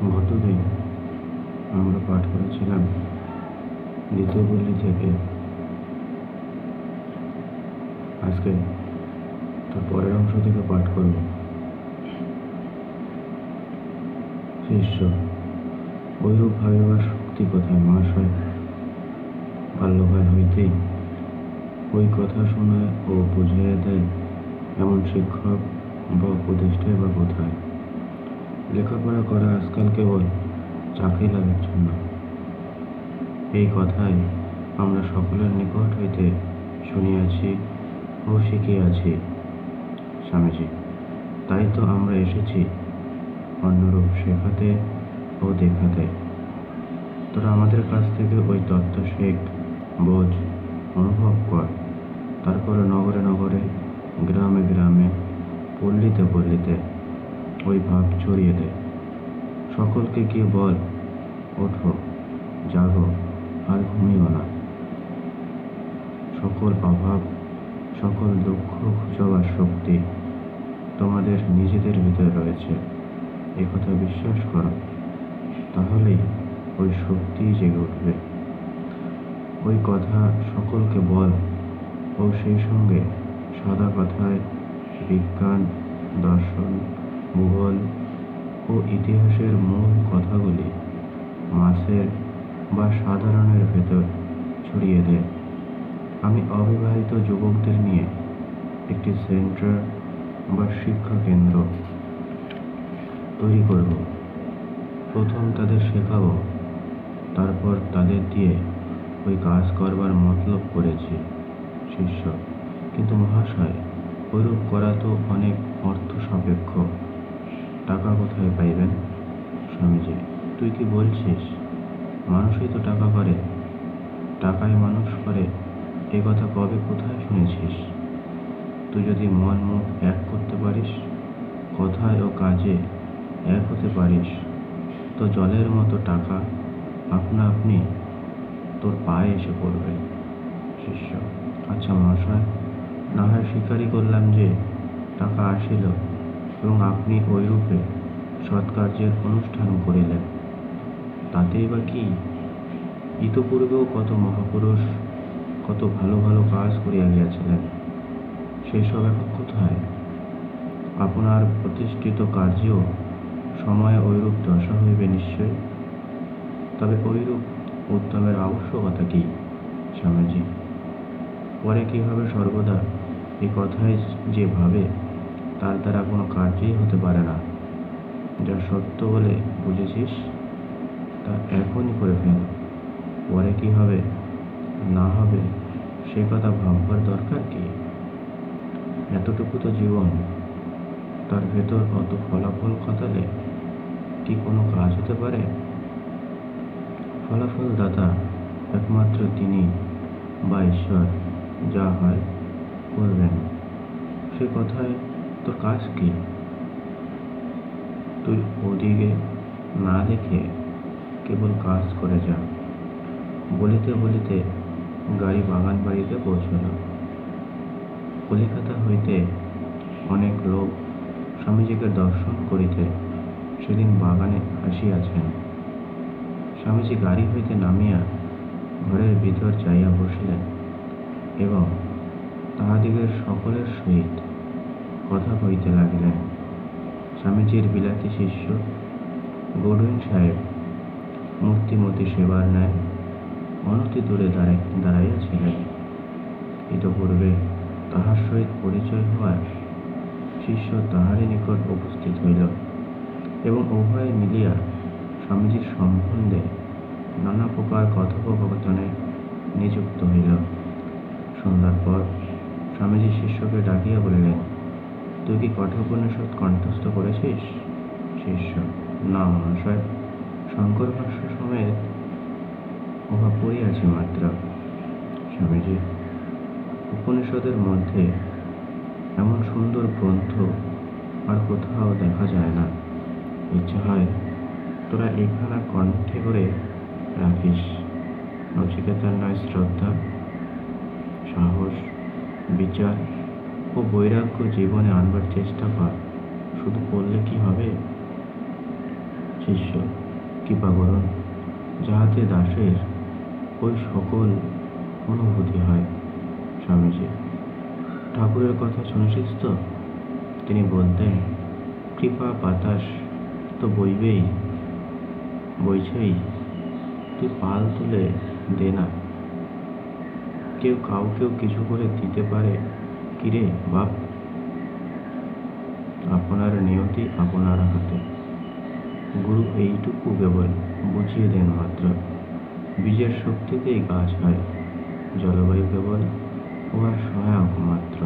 গতদিন আমরা পাঠ করেছিলাম দ্বিতীয় পল্লী থেকে। আজকে তার পরের অংশ থেকে পাঠ করব। শিষ্য, ঐরূপ ভাবিবার শক্তি কোথায় মহাশয়? বাল্যকাল হইতেই ওই কথা শোনায় ও বুঝিয়ে দেয় এমন শিক্ষক বা উপদেষ্টাই বা কোথায়? লেখাপড়া করা আজকাল কেবল চাকরি লাভের জন্য, এই কথাই আমরা সকলের নিকট হইতে শুনিয়াছি ও শিখিয়াছি স্বামীজি। তাই তো আমরা এসেছি অন্যরূপ শেখাতে ও দেখাতে। তোরা আমাদের কাছ থেকে ওই তত্ত্ব শেখ, বোঝ, অনুভব কর। তারপরে নগরে নগরে, গ্রামে গ্রামে, পল্লীতে পল্লীতে ওই ভাব ছড়িয়ে দে। সকলকে গিয়ে বল, ওঠো, জাগো, আর ঘুমিও না। সকল অভাব, সকল দুঃখ ঘুচাবার শক্তি তোমাদের নিজেদের ভিতরে রয়েছে, এ কথা বিশ্বাস করো। তাহলেই ওই শক্তি জেগে উঠবে। ওই কথা সকলকে বল ও সেই সঙ্গে সাদা কথায় বিজ্ঞান, দর্শন, ভূগোল ও ইতিহাসের মূল কথাগুলি মাসের বা সাধারণের ভেতর ছড়িয়ে দে। আমি অবিবাহিত যুবকদের নিয়ে একটি সেন্টার বা শিক্ষা কেন্দ্র তৈরি করব। প্রথম তাদের শেখাবো, তারপর তাদের দিয়ে ওই কাজ করবার মতলব করেছি শিষ্য। কিন্তু মহাশয়, ওইরূপ করা তো অনেক অর্থ সাপেক্ষ। টাকা কোথায় পাইবেন? স্বামীজি, তুই কি বলছিস? মানুষই তো টাকা করে, টাকায় মানুষ করে, এ কথা কবে কোথায় শুনেছিস? তুই যদি মন মুখ এক করতে পারিস, কথায় ও কাজে এক হতে পারিস, তো জলের মতো টাকা আপনা আপনি তোর পায়ে এসে পড়বে। শিষ্য, আচ্ছা মহাশয়, না হয় স্বীকারই করলাম যে টাকা আসিল এবং আপনি ওইরূপে সৎকার্যের অনুষ্ঠান করিলেন, তাতেই বা কি? ইতপূর্বেও কত মহাপুরুষ কত ভালো ভালো কাজ করিয়া গিয়াছিলেন, সেই সব এখন কোথায়? আপনার প্রতিষ্ঠিত কার্যেও সময়ে ওইরূপ দশা হইবে নিশ্চয়। তবে ওইরূপ উদ্যমের আবশ্যকতা কি স্বামীজি? পরে কি হবে সর্বদা, এ কথাই যে ভাবে, তার দ্বারা কোনো কার্যই হতে পারে না। যা সত্য বলে বুঝেছিস তা এখনই করে ফেল। পরে কি হবে না হবে সে কথা ভাববার দরকার কি? এতটুকু তো জীবন, তার ভেতর অত ফলাফল খতালে কি কোনো কাজ হতে পারে? ফলাফল দাতা একমাত্র তিনি বা ঈশ্বর, যা হয় করবেন। সে কথায় তোর কাজ কি? তুই ওদিকে না দেখে কেবল কাজ করে যা। বলিতে বলিতে গাড়ি বাগান বাড়িতে পৌঁছল। কলিকাতা হইতে অনেক লোক স্বামীজিকে দর্শন করিতে সেদিন বাগানে আসিয়াছেন। স্বামীজি গাড়ি হইতে নামিয়া ঘরের ভিতর যাইয়া বসিলেন এবং তাহাদিগের সকলের সহিত কথা কইতে লাগিলেন। স্বামীজির বিলাতি শিষ্য গডুইন সাহেব মূর্তিমতী সেবার ন্যায় অনতি দূরে দাঁড়াইয়াছিলেন। ইতপূর্বে তাহার সহিত পরিচয় হওয়ায় শিষ্য তাহারই নিকট উপস্থিত হইল এবং উভয়ে মিলিয়া স্বামীজির সম্বন্ধে নানা প্রকার কথোপকথনে নিযুক্ত হইল। সন্ধ্যার পর স্বামীজি শিষ্যকে ডাকিয়া বলিলেন, তুই কি কঠোপনিষৎ কণ্ঠস্থ করেছিস? শিষ্য, না মহাশয়, শঙ্কর ভাষ্য সমেত উহা পড়িয়াছি মাত্র। স্বামীজি, উপনিষদের মধ্যে এমন সুন্দর গ্রন্থ আর কোথাও দেখা যায় না। ইচ্ছা হয় তোরা এখানা কণ্ঠে করে রাখিস। নচিকেতার নয় শ্রদ্ধা, সাহস, বিচার ও বৈরাগ্য জীবনে আনবার চেষ্টা কর। শুধু পড়লে কি হবে? শিষ্য কৃপা করুন, যাহাতে দাসের ওই সকল অনুভূতি হয়। স্বামীজি: ঠাকুরের কথা শুনেছিস তো? তিনি বলতেন, কৃপা বাতাস তো বইছেই, তুই পাল তুলে দে না। কেউ কাউকেও কিছু করে দিতে পারে কিরে বাপ? আপনার নিয়তি আপনার হাতে। গুরু এইটুকু কেবল বুঝিয়ে দেন মাত্র। বীজের শক্তিতেই গাছ হয়, জলবায়ু কেবল উহার সহায়ক মাত্র।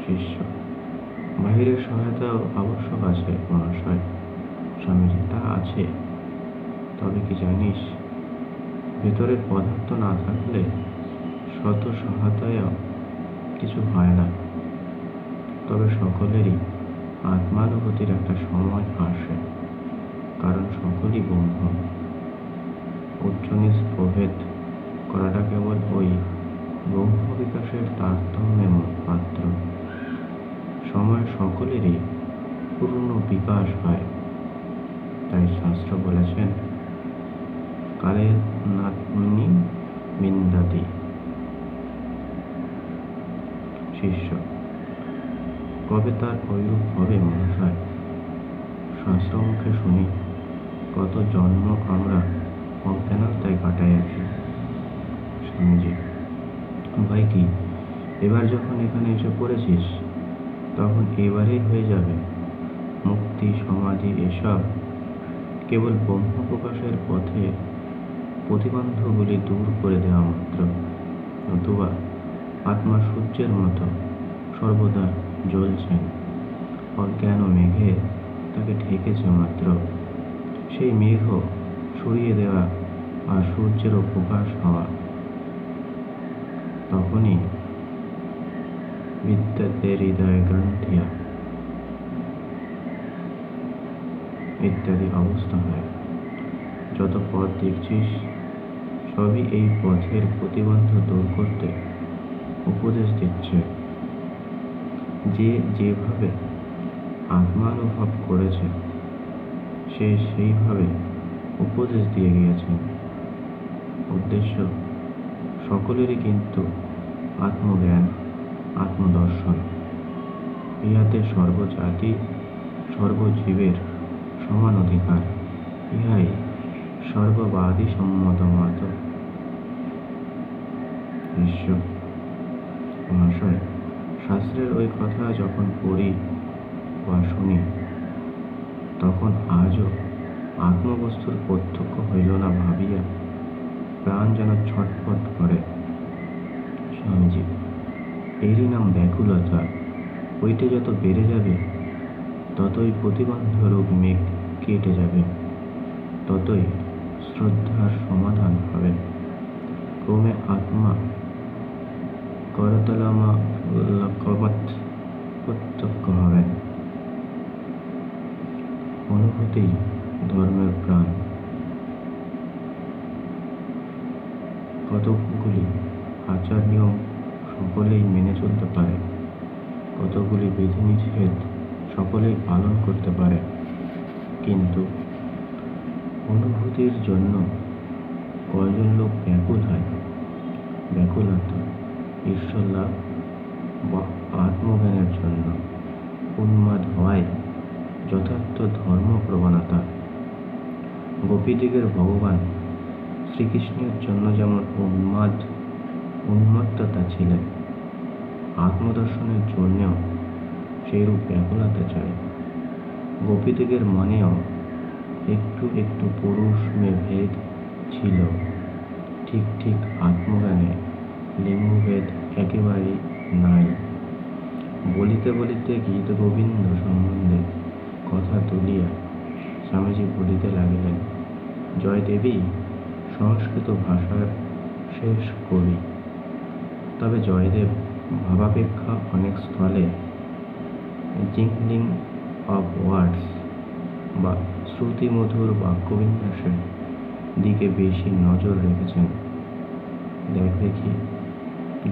শিষ্য: বাহিরের সহায়তাও আবশ্যক আছে মহাশয়। স্বামীজি: তা আছে, তবে কি জানিস, ভেতরের পদার্থ না থাকলে শত সহায়তায়ও কিছু হয় না। তবে সকলেরই আত্মানুভূতির একটা সময় আসে, কারণ সকলই ব্রহ্ম। উচ্চ নিচ প্রভেদ করাটা কেবল ওই ব্রহ্ম বিকাশের তারতম্যে মাত্র। সময় সকলেরই পূর্ণ বিকাশ হয়। তাই শাস্ত্র বলেছেন, কালে নাত্মনি বিন্দাতি। শিষ্য: কবে তার ঐরূপ হবে মহাশয়? শাস্ত্রমুখে শুনি, কত জন্ম আমরা অজ্ঞানতায় কাটাইয়াছি। স্বামীজি: ভয় কি? এবার যখন এখানে এসে পড়েছিস, তখন এবারেই হয়ে যাবে। মুক্তি সমাধি এসব কেবল ব্রহ্ম প্রকাশের পথে প্রতিবন্ধগুলি দূর করে দেওয়া মাত্র। নতুবা আত্মা সূর্যের মতো সর্বদা জ্বলছেন, অজ্ঞান ও মেঘে তাকে ঢেকেছে মাত্র। সেই মেঘও সরিয়ে দেওয়া আর সূর্যেরও প্রকাশ হওয়া, তখনই বিদ্যাতে হৃদয় গ্রন্থিয়া ইত্যাদি অবস্থা হয়। যত পথ দেখছিস, সবই এই পথের প্রতিবন্ধ দূর করতে উপদেশ দিচ্ছে। যে যেভাবে আত্মানুভব করেছে, সে সেইভাবে উপদেশ দিয়ে গিয়েছেন। উদ্দেশ্য সকলেরই কিন্তু আত্মজ্ঞান, আত্মদর্শন। ইহাতে সর্বজাতি সর্বজীবের সমান অধিকার, ইহাই সর্ববাদী সম্মত মত। ঈশ্বর মহাশয়, শাস্ত্রের ওই কথা যখন পড়ি বা শুনি, তখন আজও আত্মবস্তুর প্রত্যক্ষ হইল না ভাবিয়া প্রাণ যেন ছটফট করে। স্বামীজি: এরই নাম ব্যাকুলতা। ওইটা যত বেড়ে যাবে, ততই প্রতিবন্ধ রূপ মেঘ কেটে যাবে, ততই শ্রদ্ধার সমাধান হবে। ক্রমে আত্মা করতলমকবৎ প্রত্যক্ষ হবে। অনুভূতি ধর্মের প্রাণ। কতগুলি আচার নিয়ম সকলেই মেনে চলতে পারে, কতগুলি বিধিনিষেধ সকলেই পালন করতে পারে, কিন্তু অনুভূতির জন্য কয়জন লোক ব্যাকুল হয়? ব্যাকুলতা ঈশ্বর লাভ বা আত্মজ্ঞানের জন্য উন্মাদ হওয়াই যথার্থ ধর্ম প্রবণতা। গোপীদিগের ভগবান শ্রীকৃষ্ণের জন্য যেমন উন্মত্ততা ছিলেন, আত্মদর্শনের জন্যেও সেইরূপ ব্যাকুলতা চাই। গোপীদিগের মনেও একটু একটু পুরুষ মেয়ে ভেদ ছিল। ঠিক ঠিক আত্মজ্ঞানে লিঙ্গভেদ একেবারেই নাই। বলিতে বলিতে গীত গোবিন্দ সম্বন্ধে কথা তুলিয়া স্বামীজি বলিতে লাগিলেন, জয়দেবী সংস্কৃত ভাষার শেষ কবি। তবে জয়দেব ভাবাপেক্ষা অনেক স্থলে জিংলিং অব ওয়ার্ডস বা শ্রুতিমধুর বাক্যবিন্যাসের দিকে বেশি নজর রেখেছেন। দেখি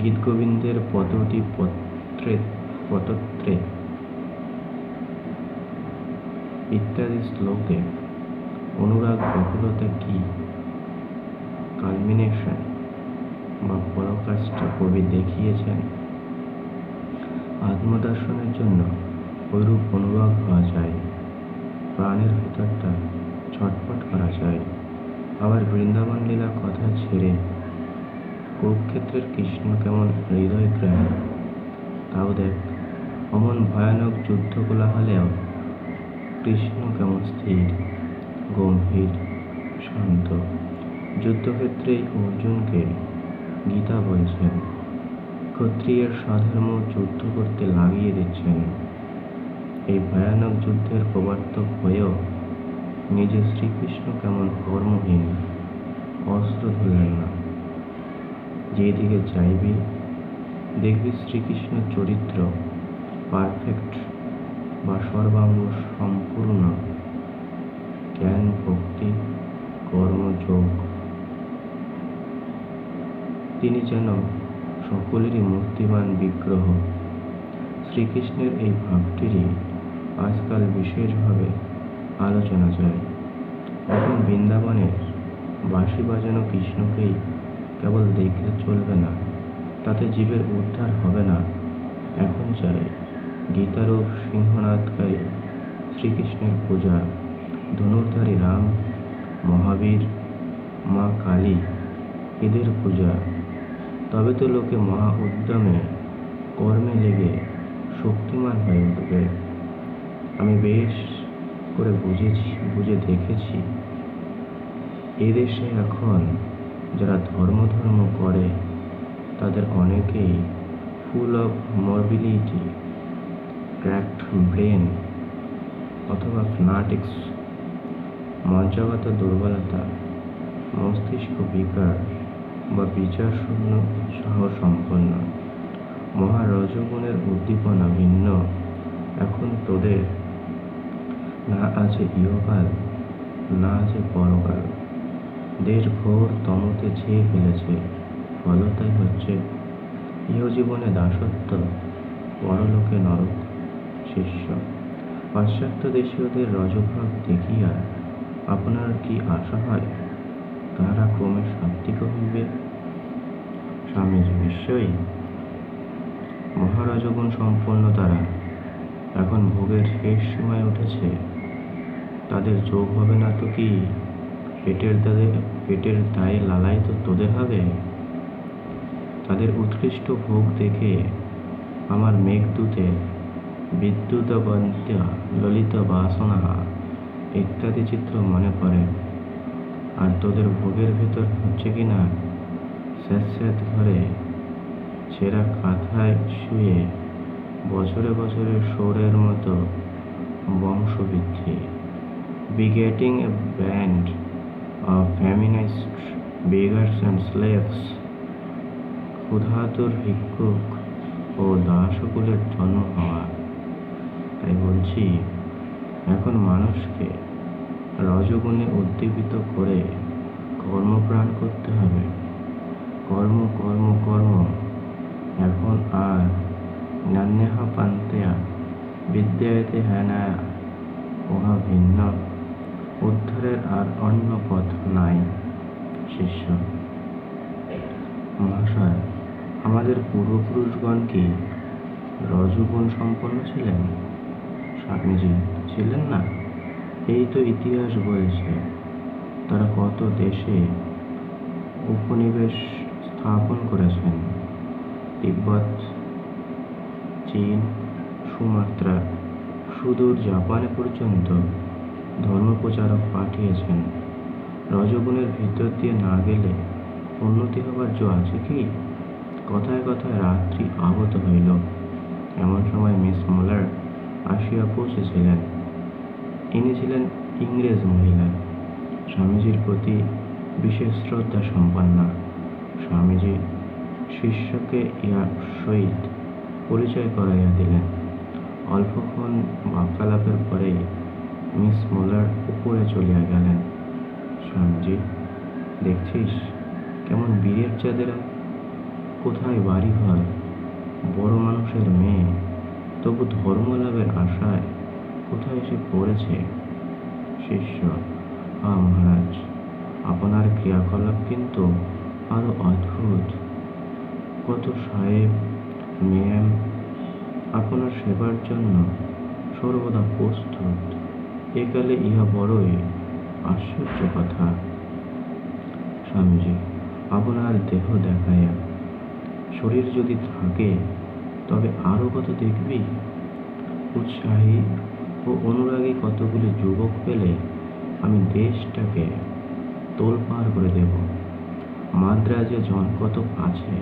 গীতগোবিন্দের পতত্রে ইত্যাদি শ্লোকে অনুরাগ ব্যাকুলতা কি কালমিনেশন বা পরাকাষ্ঠা কবি দেখিয়েছেন। আত্মদর্শনের জন্য ঐরূপ অনুরাগ হওয়া যায়, প্রাণের ভেতরটা ছটফট করা যায়। আবার বৃন্দাবন লীলার কথা ছেড়ে কুরুক্ষেত্রের কৃষ্ণ কেমন হৃদয় গ্রাহী, তাও দেখ। অমন ভয়ানক যুদ্ধ কোলাহলেও কৃষ্ণ কেমন স্থির, গম্ভীর, শান্ত। যুদ্ধক্ষেত্রে অর্জুনকে গীতা বলছেন, ক্ষত্রিয়ের স্বধর্ম যুদ্ধ করতে লাগিয়ে দিচ্ছেন। এই ভয়ানক যুদ্ধের প্রবর্তক হয়েও নিজে শ্রীকৃষ্ণ কেমন কর্মহীন, অস্ত্র ধরলেন না। যেদিকে চাইবি দেখবি শ্রীকৃষ্ণ চরিত্র পারফেক্ট বা সর্বাঙ্গ সম্পূর্ণ। জ্ঞান, ভক্তি, কর্মযোগ, তিনি যেন সকলেরই মূর্তিমান বিগ্রহ। শ্রীকৃষ্ণের এই ভাবটিরই আজকাল বিশেষভাবে আলোচনা চাই। এখন বৃন্দাবনের বাঁশি বাজানো কৃষ্ণকেই কেবল দেখলে চলবে না, তাতে জীবের উদ্ধার হবে না। এখন চাই গীতারূপ সিংহনাদকারী শ্রীকৃষ্ণের পূজা, ধনুর্ধারী রাম, মহাবীর, মা কালী, এদের পূজা। তবে তো লোকে মহা উদ্যমে কর্মে লেগে শক্তিমান হয়ে উঠবে। আমি বেশ করে বুঝে দেখেছি, এদেশে এখন যারা ধর্ম করে তাদের অনেকেই ফুল অফ মরবিলিটি, ক্র্যাকড ব্রেন অথবা ফ্যানাটিক্স, মজ্জাগত দুর্বলতা, মস্তিষ্ক বিকার বা বিচারশূন্য সাহস সম্পন্ন। মহারজগুণের উদ্দীপনা ভিন্ন। এখন তোদের না আছে ইহকাল, না আছে পরকাল। দেশ ঘোর তমতে ছেয়ে ফেলেছে, ফলতাই হচ্ছে ইহজীবনে দাসত্ব, পরলোকে নরক। শিষ্য, পাশ্চাত্য দেশীয়দের রজভাব দেখিয়া আপনার কি আশা হয় তাহারা ক্রমে সাত্ত্বিক হইবে? স্বামীজি, নিশ্চয়ই। মহারজগুণ সম্পন্ন তারা এখন ভোগের শেষ সীমায় উঠেছে। তাদের যোগ হবে না তো কি? পেটের দায়ে লালাই তো তোদের হবে। তাদের উৎকৃষ্ট ভোগ দেখে আমার মেঘদূতে বিদ্যুৎবন্ত্য ললিত বাসনা ইত্যাদি চিত্র মনে পড়ে। আর তোদের ভোগের ভেতর হচ্ছে কিনা স্যাঁত ঘরে ছেঁড়া কাঁথায় শুয়ে বছরে বছরে সৌরের মতো বংশবৃদ্ধি, begetting a band of feminist beggars and slaves, ক্ষুধাতুর ভিক্ষুক ও দাসকুলের জন্ম হওয়া। তাই বলছি, এখন মানুষকে রজগুণে উদ্দীপিত করে কর্মপ্রাণ করতে হবে। কর্ম কর্ম কর্ম। এখন আর নান্যহ পান্তেয়া বিদ্যায়তে হ্যানায়া, উহা ভিন্ন। উদ্ধারের আর অন্য পথ নাই। শিষ্য, মহাশয়, আমাদের পূর্বপুরুষগণ কি রজগুণ সম্পন্ন ছিলেন? স্বামীজি, ছিলেন না? এই তো ইতিহাস বলছে। তারা কত দেশে উপনিবেশ স্থাপন করেছেন। তিব্বত, চীন, সুমাত্রা, সুদূর জাপানে পর্যন্ত ধর্মপ্রচারক পাঠিয়েছেন। রজগুণের ভিতর দিয়ে না গেলে উন্নতি হবার জো আছে কি? কথায় কথায় রাত্রি আগত হইল। এমন সময় মিস মোলার আসিয়া পৌঁছেছিলেন। ইনি ছিলেন ইংরেজ মহিলা, স্বামীজির প্রতি বিশেষ শ্রদ্ধা সম্পন্না। স্বামীজি শিষ্যকে ইহার সহিত পরিচয় করাইয়া দিলেন। অল্পক্ষণ বাক্যালাপের পরেই মিস মোলার উপরে চলিয়া গেলেন। স্বামীজি, দেখছিস কেমন বীরের চাঁদেরা, কোথায় বাড়িঘর, বড় মানুষের মেয়ে, তবু ধর্মলাভের আশায় কোথায় এসে পড়েছে। শিষ্য, হ্যাঁ মহারাজ, আপনার ক্রিয়াকলাপ কিন্তু আরো অদ্ভুত। কত সাহেব ম্যাম আপনার সেবার জন্য সর্বদা প্রস্তুত। একালে ইহা বড়ই আশ্চর্য কথা। স্বামীজি, আপনার দেহ দেখাইয়া শরীর যদি থাকে তবে আরো কত দেখবি। উৎসাহী ও অনুরাগী কতগুলি যুবক পেলে আমি দেশটাকে তোলপাড় করে দেব। মাদ্রাজে জন কত আছে,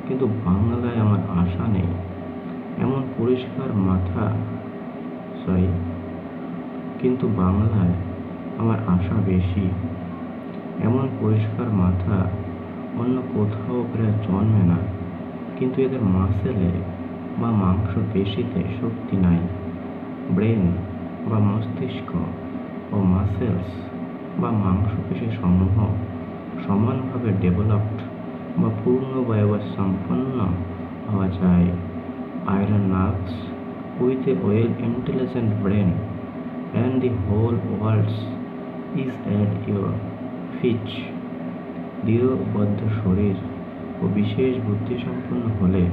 কিন্তু বাংলায় আমার আশা নেই। এমন পরিষ্কার মাথা কিন্তু বাংলায় আমার আশা বেশি। এমন পরিষ্কার মাথা অন্য কোথাও প্রায় জন্মে না, কিন্তু এদের মাসেলে বা মাংস পেশিতে শক্তি নাই। ব্রেন বা মস্তিষ্ক ও মাসেলস বা মাংসপেশি সমূহ সমানভাবে ডেভেলপড বা পূর্ণবয়ব সম্পন্ন হওয়া যায়। Iron nerves with a well intelligent brain and the whole world is at your feet. দৃঢ়বদ্ধ শরীর ও বিশেষ বুদ্ধিসম্পন্ন হলে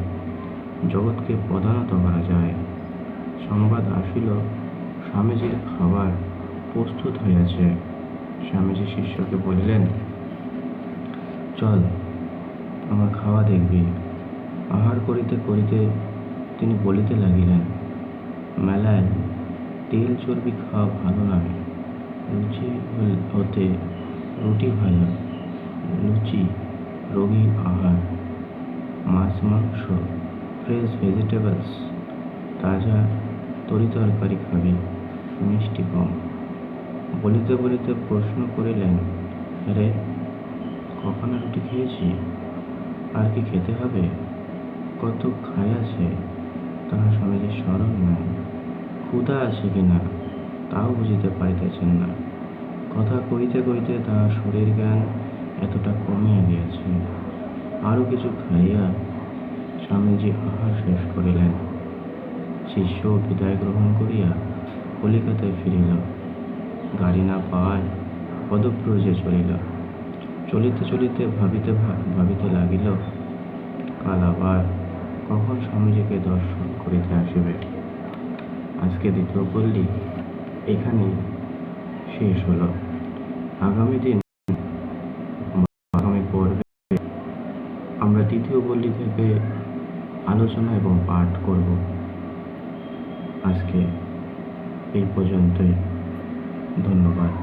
জগৎকে প্রধানত করা যায়। সংবাদ আসিল, স্বামীজির খাবার প্রস্তুত হইয়াছে। স্বামীজি শিষ্যকে বলিলেন, চল আমার খাওয়া দেখবি। আহার করিতে করিতে তিনি বলিতে লাগিলেন, মেলায় তেল চর্বি খাওয়া ভালো নয়। লুচি হতে রুটি ভালো। লুচি রোগীর আহার। মাছ মাংস, ফ্রেশ ভেজিটেবলস, তাজা তরিতরকারি খাবি, মিষ্টি কম। বলিতে বলিতে প্রশ্ন করিলেন, রে কখনো রুটি খেয়েছি? আর কি খেতে হবে? কত খাইয়াছে তাহা স্বামীজির স্মরণ নাই। ক্ষুধা আছে কিনা তাও বুঝিতে পারিতেছেন না। কথা কইতে কইতে তাহার শরীর জ্ঞান এতটা কমিয়া গিয়াছে। আরো কিছু খাইয়া স্বামীজি আহার শেষ করিলেন। শিষ্য বিদায় গ্রহণ করিয়া কলিকাতায় ফিরিল। গাড়ি না পাওয়ায় পদব্রজে চলিল। চলিতে চলিতে ভাবিতে লাগিল, কাল আবার কখন স্বামীজিকে দর্শন করিতে আসিবে। আজকে দ্বিতীয় পল্লী এখানেই শেষ হলো। আগামী দিন আগামী পর্বে আমরা তৃতীয় পল্লী থেকে আলোচনা এবং পাঠ করব। আজকে এই পর্যন্তই। ধন্যবাদ।